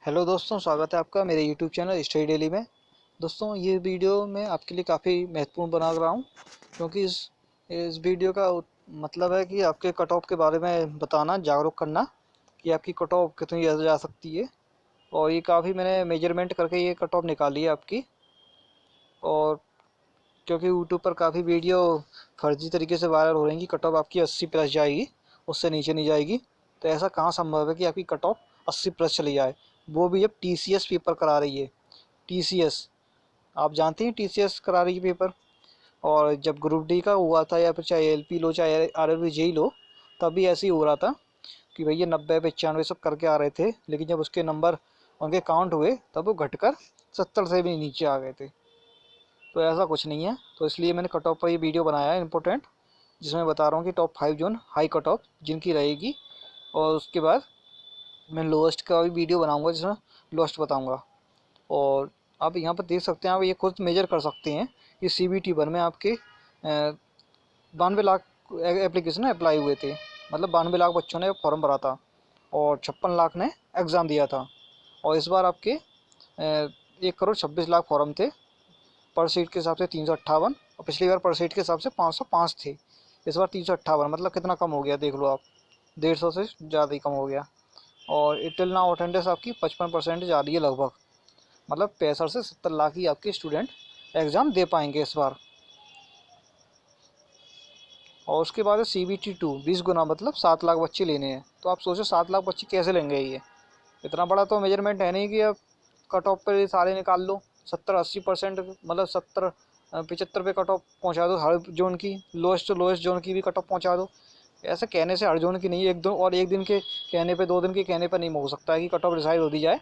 Hello दोस्तों, स्वागत है आपका मेरे यूट्यूब चैनल स्टडी डेली में। दोस्तों, ये वीडियो मैं आपके लिए काफ़ी महत्वपूर्ण बना रहा हूँ, क्योंकि इस वीडियो का मतलब है कि आपके कट ऑफ के बारे में बताना, जागरूक करना कि आपकी कट ऑफ कितनी जा सकती है। और ये काफ़ी मैंने मेजरमेंट करके ये कट ऑफ निकाली है आपकी। और क्योंकि यूट्यूब पर काफ़ी वीडियो फर्जी तरीके से वायरल हो रही है कि कट ऑफ आपकी 80 प्लस जाएगी, उससे नीचे नहीं जाएगी। तो ऐसा कहाँ संभव है कि आपकी कट ऑफ 80 प्लस चली जाए, वो भी जब टीसीएस पेपर करा रही है। टीसीएस, आप जानते हैं टीसीएस करा रही है पेपर। और जब ग्रुप डी का हुआ था, या फिर चाहे एलपी लो चाहे आरआरबी जेई लो, तब भी ऐसे ही हो रहा था कि भैया 90 95 सब करके आ रहे थे, लेकिन जब उसके नंबर उनके काउंट हुए तब वो घटकर 70 से भी नीचे आ गए थे। तो ऐसा कुछ नहीं है, तो इसलिए मैंने कट ऑफ पर ये वीडियो बनाया है इंपॉर्टेंट, जिसमें बता रहा हूँ कि top 5 zone high cut off जिनकी रहेगी। और उसके बाद मैं लोएस्ट का भी वीडियो बनाऊंगा, जिसमें लोएस्ट बताऊंगा। और आप यहाँ पर देख सकते हैं, आप ये खुद मेजर कर सकते हैं कि CBT 1 में आपके 92 लाख एप्लीकेशन अप्लाई हुए थे। मतलब 92 लाख बच्चों ने फॉर्म भरा था और 56 लाख ने एग्ज़ाम दिया था। और इस बार आपके 1 करोड़ 26 लाख फॉर्म थे। पर सीट के हिसाब से 358, और पिछली बार पर सीट के हिसाब से 505 थे। इस बार 358, मतलब कितना कम हो गया देख लो आप, 150 से ज़्यादा ही कम हो गया। और टिल नाउ अटेंडेंस आपकी 55% जा रही है लगभग। मतलब 65 से 70 लाख ही आपके स्टूडेंट एग्ज़ाम दे पाएंगे इस बार। और उसके बाद है CBT 2, 20 गुना, मतलब 7 लाख बच्चे लेने हैं। तो आप सोचो 7 लाख बच्चे कैसे लेंगे ये। इतना बड़ा तो मेजरमेंट है नहीं कि आप कट ऑफ पर सारे निकाल लो। 70 80%, मतलब 70 75 पे कट ऑफ पहुँचा दो हर जोन की, लोएस्ट टू लोएस्ट जोन की भी कट ऑफ पहुँचा दो। ऐसे कहने से हर जोन की नहीं, एक दो और एक दिन के कहने पे, 2 दिन के कहने पर नहीं हो सकता है कि कट ऑफ डिसाइड हो दी जाए।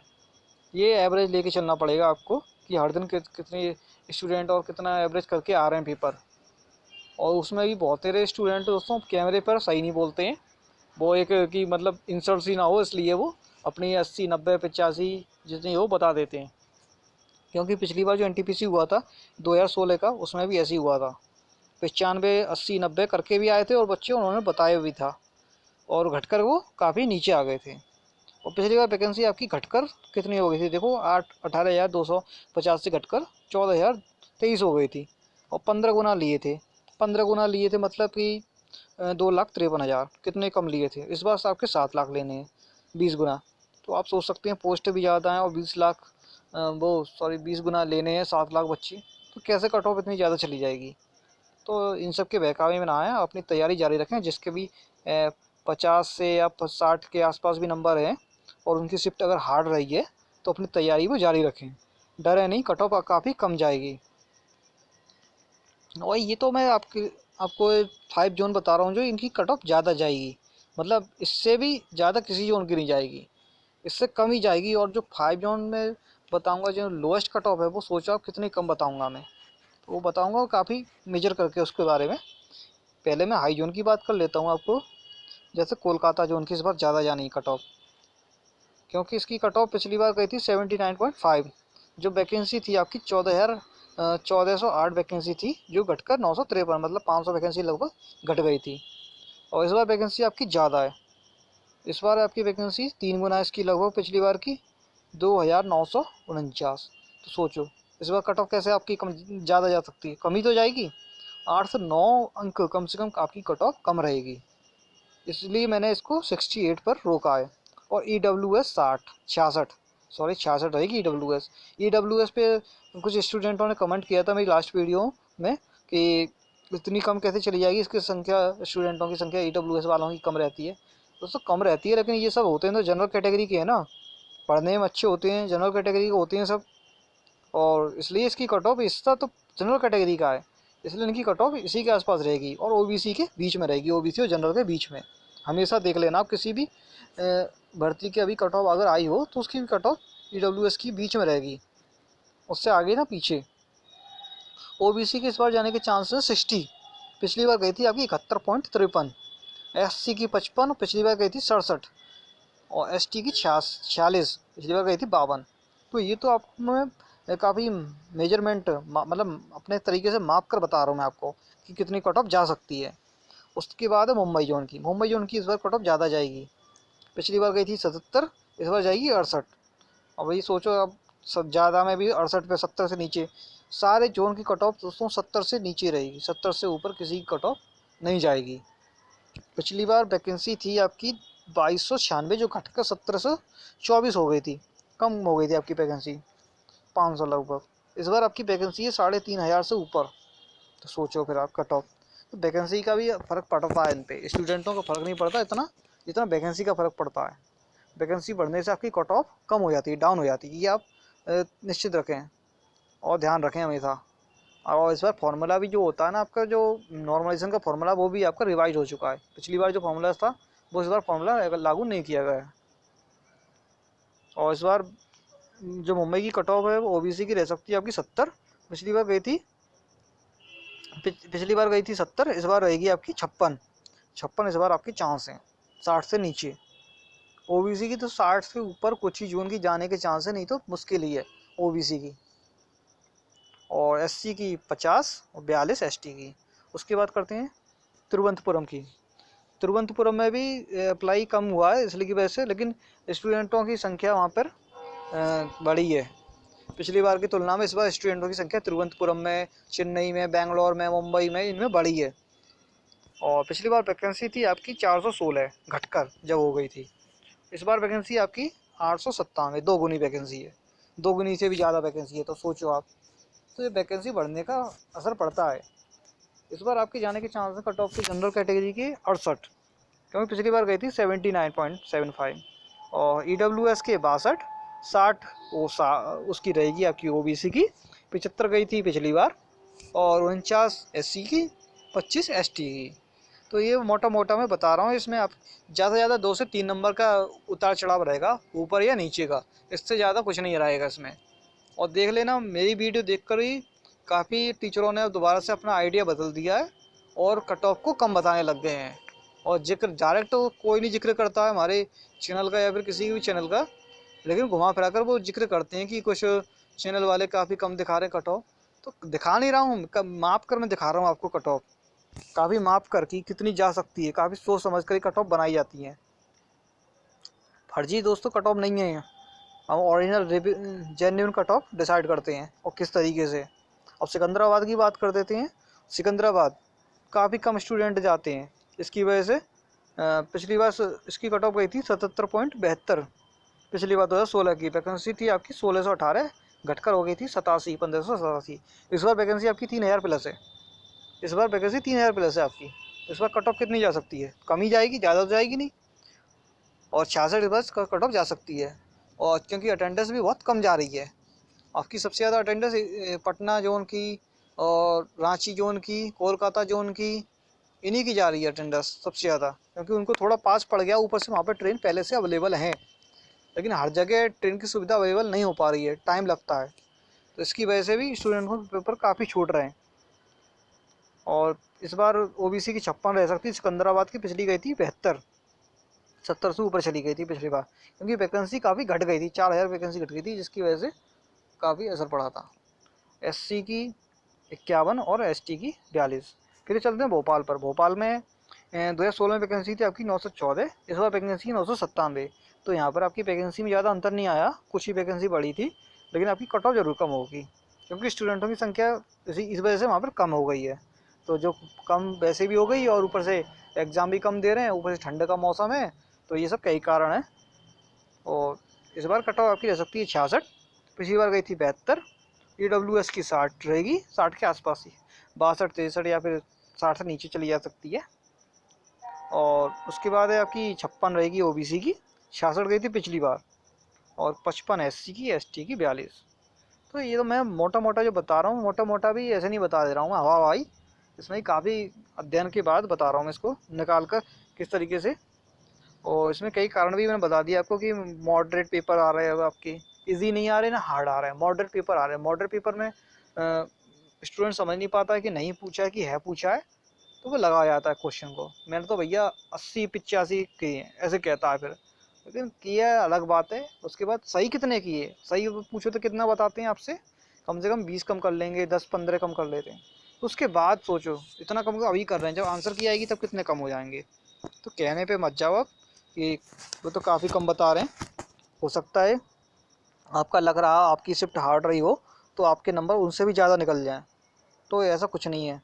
ये एवरेज लेके चलना पड़ेगा आपको कि हर दिन कितने स्टूडेंट और कितना एवरेज करके आ रहे हैं पेपर। और उसमें भी बहुत सारे स्टूडेंट दोस्तों कैमरे पर सही नहीं बोलते हैं। वो एक कि मतलब इंसल्ट सी ना हो, इसलिए वो अपनी 80 90 85 जितनी हो बता देते हैं। क्योंकि पिछली बार जो NTPC हुआ था 2016 का, उसमें भी ऐसे ही हुआ था। 95 80 90 करके भी आए थे और बच्चे उन्होंने बताया भी था, और घटकर वो काफ़ी नीचे आ गए थे। और पिछली बार वैकेंसी आपकी घटकर कितनी हो गई थी देखो, 18,250 से घटकर 14,023 हो गई थी। और 15 गुना लिए थे। 15 गुना लिए थे, मतलब कि 2,53,000, कितने कम लिए थे। इस बार आपके 7 लाख लेने हैं, 20 गुना। तो आप सोच सकते हैं पोस्ट भी ज़्यादा हैं और 20 लाख, वो सॉरी 20 गुना लेने हैं 7 लाख बच्चे। तो कैसे कट ऑफ इतनी ज़्यादा चली जाएगी। तो इन सब के बहकावे में ना आए, अपनी तैयारी जारी रखें। जिसके भी 50 से या 60 के आसपास भी नंबर हैं और उनकी शिफ्ट अगर हार्ड रही है, तो अपनी तैयारी वो जारी रखें। डरे नहीं, कट ऑफ काफ़ी कम जाएगी। और ये तो मैं आपको 5 जोन बता रहा हूँ जो इनकी कट ऑफ ज़्यादा जाएगी। मतलब इससे भी ज़्यादा किसी जोन की नहीं जाएगी, इससे कम ही जाएगी। और जो 5 जोन में बताऊँगा, जो लोएस्ट कट ऑफ है, वो सोचो आप कितनी कम बताऊँगा मैं। तो वो बताऊँगा काफ़ी मेजर करके उसके बारे में। पहले मैं हाई जोन की बात कर लेता हूँ आपको। जैसे कोलकाता जोन की इस बार ज़्यादा जानी कट ऑफ, क्योंकि इसकी कट ऑफ पिछली बार गई थी 79.5। जो वैकेंसी थी आपकी 1408 वैकेंसी थी, जो घटकर 953, मतलब 500 वैकेंसी लगभग घट गई थी। और इस बार वैकेंसी आपकी ज़्यादा है। इस बार आपकी वैकेंसी 3 गुना इसकी लगभग पिछली बार की, 2,949। तो सोचो इस बार कट ऑफ कैसे आपकी कम ज़्यादा जा सकती है। कमी तो जाएगी, 8 से 9 अंक कम से कम आपकी कट ऑफ कम रहेगी। इसलिए मैंने इसको 68 पर रोका है। और EWS 66, सॉरी 66 रहेगी EWS। EWS पे कुछ स्टूडेंटों ने कमेंट किया था मेरी लास्ट वीडियो में कि इतनी कम कैसे चली जाएगी, इसकी संख्या, स्टूडेंटों की संख्या EWS वालों की कम रहती है। दोस्तों कम रहती है, लेकिन ये सब होते हैं तो जनरल कैटेगरी के हैं ना, पढ़ने में अच्छे होते हैं, जनरल कैटेगरी के होते हैं सब। और इसलिए इसकी कट ऑफ, इसका तो जनरल कैटेगरी का है, इसलिए इनकी कट ऑफ इसी के आसपास रहेगी और ओबीसी के बीच में रहेगी, ओबीसी और जनरल के बीच में। हमेशा देख लेना आप, किसी भी भर्ती की अभी कट ऑफ अगर आई हो तो उसकी कट ऑफ EWS की बीच में रहेगी, उससे आगे ना पीछे। ओबीसी के इस बार जाने के चांसेस 60, पिछली बार गई थी आपकी 71.53। SC की 55, पिछली बार गई थी 67। और ST की 46, पिछली बार गई थी 52। तो ये तो आप मैं काफ़ी मेजरमेंट, मतलब अपने तरीके से माप कर बता रहा हूँ मैं आपको कि कितनी कट ऑफ जा सकती है। उसके बाद है मुंबई जोन की। मुंबई जोन की इस बार कट ऑफ ज़्यादा जाएगी, पिछली बार गई थी 77, इस बार जाएगी 68। अब वही सोचो, अब सब ज़्यादा में भी 68 पे, 70 से नीचे सारे जोन की कट ऑफ दोस्तों 70 से नीचे रहेगी, 70 से ऊपर किसी की कट ऑफ नहीं जाएगी। पिछली बार वैकेंसी थी आपकी 2296, जो घटकर 1724 हो गई थी, कम हो गई थी आपकी वैकेंसी 500 लगभग। इस बार आपकी वैकेंसी है 3500 से ऊपर। तो सोचो फिर आप कट ऑफ, तो वैकेंसी का भी फ़र्क पड़ता है इन पे। स्टूडेंटों का फ़र्क नहीं पड़ता इतना जितना वैकेंसी का फ़र्क पड़ता है। वैकेंसी बढ़ने से आपकी कट ऑफ कम हो जाती है, डाउन हो जाती है, ये आप निश्चित रखें और ध्यान रखें हमेशा। और इस बार फार्मूला भी जो होता है ना आपका, जो नॉर्मलाइजेशन का फार्मूला, वो भी आपका रिवाइज हो चुका है। पिछली बार जो फार्मूला था वो इस बार फार्मूला लागू नहीं किया गया है। और इस बार जो मुंबई की कट ऑफ है वो ओबीसी की रह सकती है आपकी 70। पिछली बार गई थी पिछली बार गई थी 70, इस बार रहेगी आपकी 56। 56 इस बार आपके चांस हैं, 60 से नीचे। ओबीसी की तो 60 से ऊपर कुछ ही जून की जाने के चांस है, नहीं तो मुश्किल ही है ओबीसी की। और एससी की 50 और 42 एसटी की। उसके बाद करते हैं तिरुवनंतपुरम की। तिरुवनंतपुरम में भी अप्लाई कम हुआ है इसलिए की वजह से, लेकिन स्टूडेंटों की संख्या वहाँ पर बढ़ी है। पिछली बार की तुलना में इस बार स्टूडेंटों की संख्या तिरुवनंतपुरम में, चेन्नई में, बेंगलोर में, मुंबई में, इनमें बढ़ी है। और पिछली बार वैकेंसी थी आपकी 416 घटकर जब हो गई थी। इस बार वैकेंसी आपकी 897, दो गुनी वैकेंसी है, दो गुनी से भी ज़्यादा वैकेंसी है। तो सोचो आप, तो ये वैकेंसी बढ़ने का असर पड़ता है। इस बार आपके जाने के चांस है कट ऑफ की जनरल कैटेगरी की 68, क्योंकि पिछली बार गई थी 79.75। और ईडब्ल्यूएस के 62, 60 उसकी रहेगी आपकी ओबीसी की, 75 गई थी पिछली बार, और 49 एससी की, 25 एसटी की। तो ये मोटा मोटा मैं बता रहा हूँ, इसमें आप ज़्यादा से ज़्यादा 2 से 3 नंबर का उतार चढ़ाव रहेगा, ऊपर या नीचे का, इससे ज़्यादा कुछ नहीं रहेगा इसमें। और देख लेना, मेरी वीडियो देखकर ही काफ़ी टीचरों ने दोबारा से अपना आइडिया बदल दिया है और कट ऑफ को कम बताने लग गए हैं। और जिक्र डायरेक्ट तो कोई नहीं जिक्र करता है हमारे चैनल का या फिर किसी भी चैनल का, लेकिन घुमा फिरा कर वो जिक्र करते हैं कि कुछ चैनल वाले काफ़ी कम दिखा रहे हैं कट ऑफ। तो दिखा नहीं रहा हूँ, माप कर मैं दिखा रहा हूँ आपको कट ऑफ, काफ़ी माप कर कि कितनी जा सकती है, काफ़ी सोच समझ कर कट ऑफ बनाई जाती है। फर्जी दोस्तों कट ऑफ नहीं है, हम original genuine cut off decide करते हैं और किस तरीके से। अब सिकंदराबाद की बात कर देते हैं। सिकंदराबाद काफ़ी कम स्टूडेंट जाते हैं, इसकी वजह से पिछली बार इसकी कट ऑफ गई थी 77.72। पिछली बार 2016 की वैकेंसी थी आपकी 1618, घटकर हो गई थी 1587। इस बार वैकेंसी आपकी 3000 प्लस है। इस बार वैकेंसी 3000 प्लस है आपकी। इस बार कट ऑफ कितनी जा सकती है? कम ही जाएगी, ज़्यादा तो जाएगी नहीं। और 66 बस कट ऑफ जा सकती है। और क्योंकि अटेंडेंस भी बहुत कम जा रही है आपकी, सबसे ज़्यादा अटेंडेंस पटना जोन की और रांची जोन की, कोलकाता जोन की, इन्हीं की जा रही है अटेंडेंस सबसे ज़्यादा, क्योंकि उनको थोड़ा पास पड़ गया, ऊपर से वहाँ पर ट्रेन पहले से अवेलेबल है। लेकिन हर जगह ट्रेन की सुविधा अवेलेबल नहीं हो पा रही है, टाइम लगता है। तो इसकी वजह से भी स्टूडेंट को पेपर काफ़ी छूट रहे हैं। और इस बार ओबीसी की 56 रह सकती है, सिकंदराबाद की पिछली गई थी 72, 70 से ऊपर चली गई थी पिछली बार, क्योंकि वैकेंसी काफ़ी घट गई थी, 4000 वैकेंसी घट गई थी, जिसकी वजह से काफ़ी असर पड़ा था। एससी की 51 और एसटी की 42। फिर चलते हैं भोपाल पर। भोपाल में 2016 में वैकेंसी थी आपकी 914, इस बार वैकेंसी 997। तो यहाँ पर आपकी वैकेंसी में ज़्यादा अंतर नहीं आया, कुछ ही वैकेंसी बढ़ी थी, लेकिन आपकी कट ऑफ जरूर कम होगी, क्योंकि स्टूडेंटों की संख्या इस वजह से वहाँ पर कम हो गई है। तो जो कम वैसे भी हो गई, और ऊपर से एग्ज़ाम भी कम दे रहे हैं, ऊपर से ठंड का मौसम है, तो ये सब कई कारण हैं। और इस बार कट ऑफ आपकी रह सकती है 66, पिछली बार गई थी 72। EWS की 60 रहेगी, 60 के आसपास ही, 62, 63 या फिर 60 से नीचे चली जा सकती है। और उसके बाद है आपकी 56 रहेगी ओबीसी की, 66 गई थी पिछली बार, और 55 एससी की, एसटी की 42। तो ये तो मैं मोटा मोटा जो बता रहा हूँ, मोटा मोटा भी ऐसे नहीं बता दे रहा हूँ हवा हवाई, इसमें काफ़ी अध्ययन के बाद बता रहा हूँ मैं इसको निकाल कर किस तरीके से। और इसमें कई कारण भी मैंने बता दिया आपको कि मॉडरेट पेपर आ रहे हैं आपके, इजी नहीं आ रहे ना हार्ड आ रहे हैं, मॉडरेट पेपर आ रहे हैं। मॉडरेट पेपर में स्टूडेंट समझ नहीं पाता है कि नहीं पूछा है कि है पूछा है, तो वो लगा जाता है क्वेश्चन को। मैंने तो भैया 80 85 किए हैं ऐसे कहता है फिर, लेकिन किया अलग बात है। उसके बाद सही कितने किए, सही पूछो तो कितना बताते हैं आपसे, कम से कम 20 कम कर लेंगे, 10 15 कम कर लेते हैं। उसके बाद सोचो, इतना कम अभी कर रहे हैं, जब आंसर की आएगी तब कितने कम हो जाएंगे। तो कहने पे मत जाओ आप कि वो तो काफ़ी कम बता रहे हैं, हो सकता है आपका लग रहा आपकी शिफ्ट हार्ड रही हो तो आपके नंबर उनसे भी ज़्यादा निकल जाएँ, तो ऐसा कुछ नहीं है,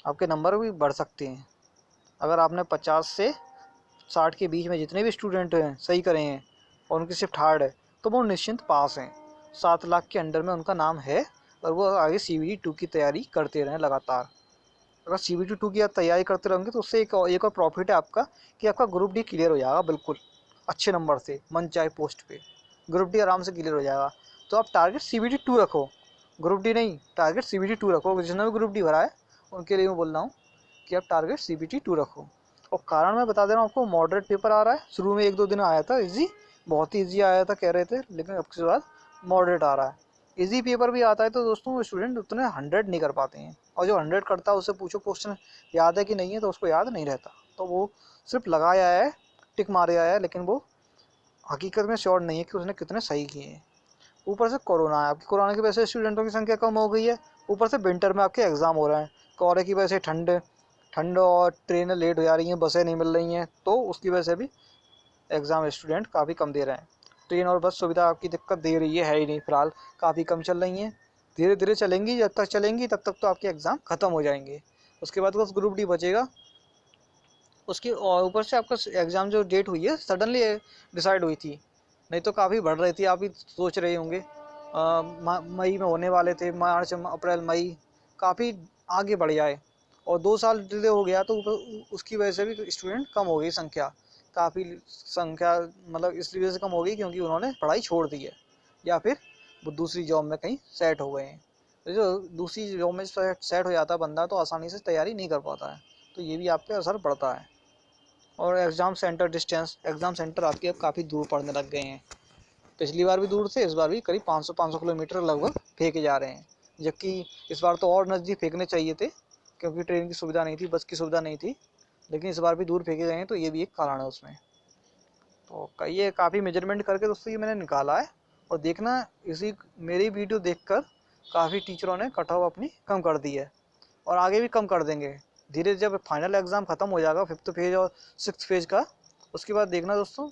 आपके नंबर भी बढ़ सकते हैं। अगर आपने 50 से 60 के बीच में जितने भी स्टूडेंट हैं सही करे हैं और उनकी शिफ्ट हार्ड है, तो वो निश्चिंत पास हैं। 7 लाख के अंडर में उनका नाम है और वो आगे CBT 2 की तैयारी करते रहें लगातार। अगर CBT 2 की आप तैयारी करते रहेंगे तो उससे एक और प्रॉफिट है आपका कि आपका ग्रुप डी क्लियर हो जाएगा बिल्कुल अच्छे नंबर से, मन चाहे पोस्ट पे ग्रुप डी आराम से क्लियर हो जाएगा। तो आप टारगेट CBT 2 रखो, ग्रुप डी नहीं, टारगेट CBT 2 रखो। जिसने भी ग्रुप डी भरा है उनके लिए मैं बोल रहा हूँ कि आप टारगेट CBT 2 रखो। और कारण मैं बता दे रहा हूँ आपको, मॉडरेट पेपर आ रहा है। शुरू में 1-2 दिन आया था इजी, बहुत ही ईजी आया था कह रहे थे, लेकिन अब के बाद मॉडरेट आ रहा है। इजी पेपर भी आता है तो दोस्तों स्टूडेंट उतने 100 नहीं कर पाते हैं, और जो 100 करता है उससे पूछो क्वेश्चन याद है कि नहीं है तो उसको याद नहीं रहता, तो वो सिर्फ लगाया है, टिक मारे आया है, लेकिन वो हकीकत में श्योर नहीं है कि उसने कितने सही किए हैं। ऊपर से कोरोना है, आपकी कोरोना की वजह से स्टूडेंटों की संख्या कम हो गई है। ऊपर से विंटर में आपके एग्ज़ाम हो रहे हैं, कोहरे की वजह से ठंड ठंड और ट्रेनें लेट हो जा रही हैं, बसें नहीं मिल रही हैं, तो उसकी वजह से भी एग्ज़ाम स्टूडेंट काफ़ी कम दे रहे हैं। ट्रेन और बस सुविधा आपकी दिक्कत दे रही है ही नहीं फिलहाल, काफ़ी कम चल रही हैं। धीरे धीरे चलेंगी, जब तक चलेंगी तब तक तो आपके एग्ज़ाम ख़त्म हो जाएंगे। उसके बाद बस ग्रुप डी बचेगा। उसकी और ऊपर से आपका एग्ज़ाम जो डेट हुई है सडनली डिसाइड हुई थी, नहीं तो काफ़ी बढ़ रही थी। आप भी सोच रहे होंगे मई में होने वाले थे, मार्च अप्रैल मई काफ़ी आगे बढ़ जाए, और 2 साल डिले हो गया तो उसकी वजह से भी स्टूडेंट कम हो गई संख्या, काफ़ी संख्या, मतलब इस वजह से कम हो गई क्योंकि उन्होंने पढ़ाई छोड़ दी है या फिर वो दूसरी जॉब में कहीं सेट हो गए हैं। तो जो दूसरी जॉब में सेट हो जाता है बंदा तो आसानी से तैयारी नहीं कर पाता है, तो ये भी आप पे असर पड़ता है। और exam centre distance, exam centre आपके अब काफ़ी दूर पड़ने लग गए हैं। पिछली बार भी दूर थे, इस बार भी करीब 500 किलोमीटर लगभग फेंके जा रहे हैं, जबकि इस बार तो और नज़दीक फेंकने चाहिए थे क्योंकि ट्रेन की सुविधा नहीं थी, बस की सुविधा नहीं थी, लेकिन इस बार भी दूर फेंके गए हैं, तो ये भी एक कारण है उसमें। तो ये काफ़ी मेजरमेंट करके दोस्तों ये मैंने निकाला है, और देखना इसी मेरी वीडियो देखकर काफ़ी टीचरों ने कट ऑफ अपनी कम कर दी है और आगे भी कम कर देंगे धीरे। जब फाइनल एग्ज़ाम ख़त्म हो जाएगा 5th फेज और 6th फेज का, उसके बाद देखना दोस्तों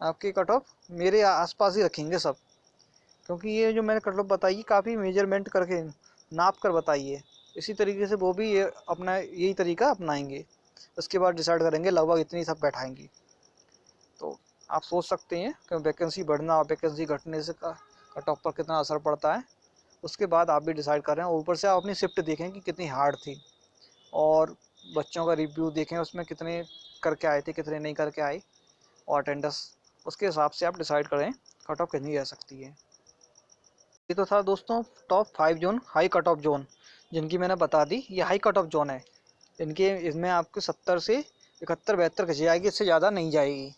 आपकी कट ऑफ मेरे आसपास ही रखेंगे सब, क्योंकि ये जो मैंने कट ऑफ बताई काफ़ी मेजरमेंट करके नाप कर बताई है। इसी तरीके से वो भी ये अपना यही तरीका अपनाएंगे, उसके बाद डिसाइड करेंगे लगभग इतनी सब बैठाएंगी। तो आप सोच सकते हैं कि वैकेंसी बढ़ना और वैकेंसी घटने से कट ऑफ पर कितना असर पड़ता है। उसके बाद आप भी डिसाइड करें, और ऊपर से आप अपनी शिफ्ट देखें कि कितनी हार्ड थी, और बच्चों का रिव्यू देखें उसमें कितने करके आए थे कितने नहीं करके आए, और अटेंडेंस, उसके हिसाब से आप डिसाइड करें कट ऑफ कितनी रह सकती है। ये तो था दोस्तों top 5 zone high cut off zone, जिनकी मैंने बता दी। ये हाई कट ऑफ जोन है, इनके इसमें आपके 70 से 71-72 खिंच जाएगी, इससे ज़्यादा नहीं जाएगी।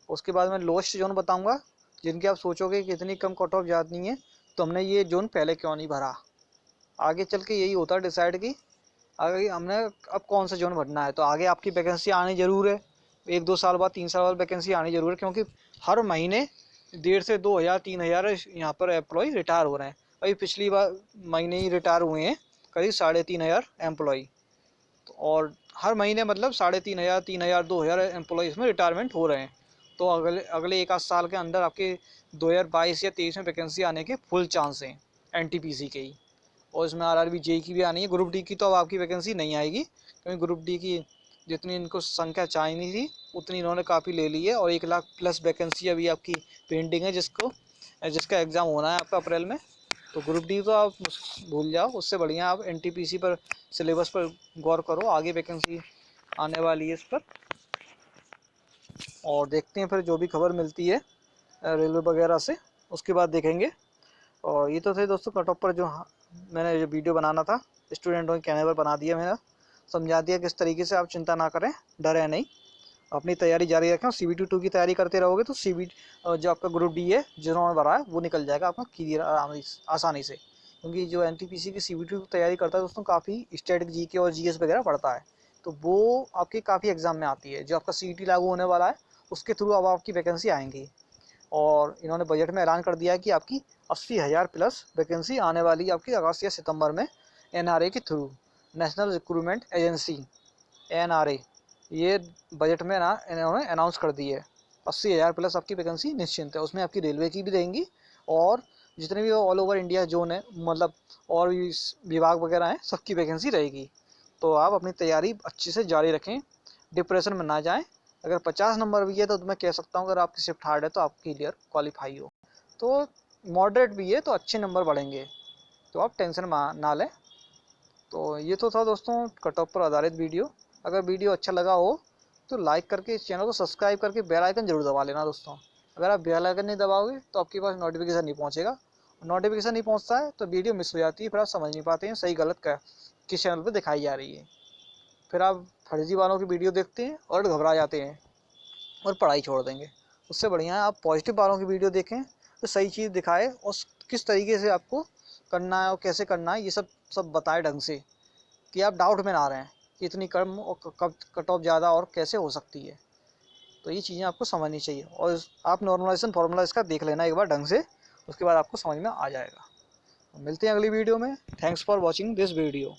उसके बाद मैं लोएस्ट जोन बताऊंगा, जिनकी आप सोचोगे कि इतनी कम कट ऑफ जाती है तो हमने ये जोन पहले क्यों नहीं भरा। आगे चल के यही होता है डिसाइड कि आगे हमने अब कौन सा जोन भरना है। तो आगे आपकी वैकेंसी आनी ज़रूर है, 1-2 साल बाद 3 साल बाद वैकेंसी आनी ज़रूर है, क्योंकि हर महीने 1,500 से 2,000 3,000 यहाँ पर एम्प्लॉय रिटायर हो रहे हैं। अभी पिछली बार महीने ही रिटायर हुए हैं करीब 3,500 एम्प्लॉय, और हर महीने मतलब 3,500 3,000 2,000 एम्प्लॉय इसमें रिटायरमेंट हो रहे हैं। तो अगले अगले 1 आध साल के अंदर आपके 2022 या 23 में वैकेंसी आने के फुल चांस हैं NTPC के ही। और इसमें RRB जेई की भी आनी है। ग्रुप डी की तो अब आपकी वैकेंसी नहीं आएगी, क्योंकि ग्रुप डी की जितनी इनको संख्या चाहिए थी उतनी इन्होंने काफ़ी ले ली है, और 1 लाख प्लस वैकेंसी अभी आपकी पेंडिंग है जिसका एग्ज़ाम होना है आपका अप्रैल में। तो ग्रुप डी तो आप भूल जाओ, उससे बढ़िया आप NTPC पर सिलेबस पर गौर करो, आगे वैकेंसी आने वाली है इस पर। और देखते हैं फिर जो भी खबर मिलती है रेलवे वगैरह से, उसके बाद देखेंगे। और ये तो थे दोस्तों कट ऑफ पर जो मैंने जो वीडियो बनाना था, स्टूडेंटों के कहने पर बना दिया, मैंने समझा दिया किस तरीके से। आप चिंता ना करें, डरें नहीं, अपनी तैयारी जारी रखें। CBT 2 की तैयारी करते रहोगे तो CBT जो आपका ग्रुप डी है जिन्होंने भरा है वो निकल जाएगा आपका क्लियर आसानी से, क्योंकि जो NTPC की CBT 2 की तैयारी करता है दोस्तों काफ़ी स्टैटिक GK और GS वगैरह पढ़ता है, तो वो आपके काफ़ी एग्जाम में आती है। जो आपका CET लागू होने वाला है उसके थ्रू अब आपकी वैकेंसी आएंगी, और इन्होंने बजट में ऐलान कर दिया है कि आपकी 80,000 प्लस वैकेंसी आने वाली है आपकी अगस्त या सितंबर में NRA के through, national recruitment agency NRA। ये बजट में ना इन्होंने अनाउंस कर दी है। 80,000 प्लस आपकी वैकेंसी निश्चिंत है, उसमें आपकी रेलवे की भी रहेंगी और जितने भी ऑल ओवर इंडिया जोन है, मतलब और भी विभाग वगैरह हैं, सबकी वैकेंसी रहेगी। तो आप अपनी तैयारी अच्छे से जारी रखें, डिप्रेशन में ना जाएं। अगर 50 नंबर भी है तो मैं कह सकता हूँ अगर आपकी शिफ्ट हार्ड है तो आप क्लियर क्वालिफाई हो। तो मॉडरेट भी है तो अच्छे नंबर बढ़ेंगे, तो आप टेंशन ना लें। तो ये तो था दोस्तों कट ऑफ पर आधारित वीडियो। अगर वीडियो अच्छा लगा हो तो लाइक करके इस चैनल को सब्सक्राइब करके बेल आइकन जरूर दबा लेना दोस्तों। अगर आप बेल आइकन नहीं दबाओगे तो आपके पास नोटिफिकेशन नहीं पहुंचेगा, नोटिफिकेशन नहीं पहुंचता है तो वीडियो मिस हो जाती है, फिर आप समझ नहीं पाते हैं सही गलत का किस चैनल पर दिखाई जा रही है। फिर आप फर्जी वालों की वीडियो देखते हैं और घबरा जाते हैं और पढ़ाई छोड़ देंगे। उससे बढ़िया है आप पॉजिटिव वालों की वीडियो देखें तो सही चीज़ दिखाए और किस तरीके से आपको करना है और कैसे करना है, ये सब सब बताए ढंग से, कि आप डाउट में ना रहें कि इतनी कम और कब कट ऑफ ज़्यादा और कैसे हो सकती है। तो ये चीज़ें आपको समझनी चाहिए और आप नॉर्मलाइजेशन फार्मूला इसका देख लेना एक बार ढंग से, उसके बाद आपको समझ में आ जाएगा। मिलते हैं अगली वीडियो में। Thanks for watching this video.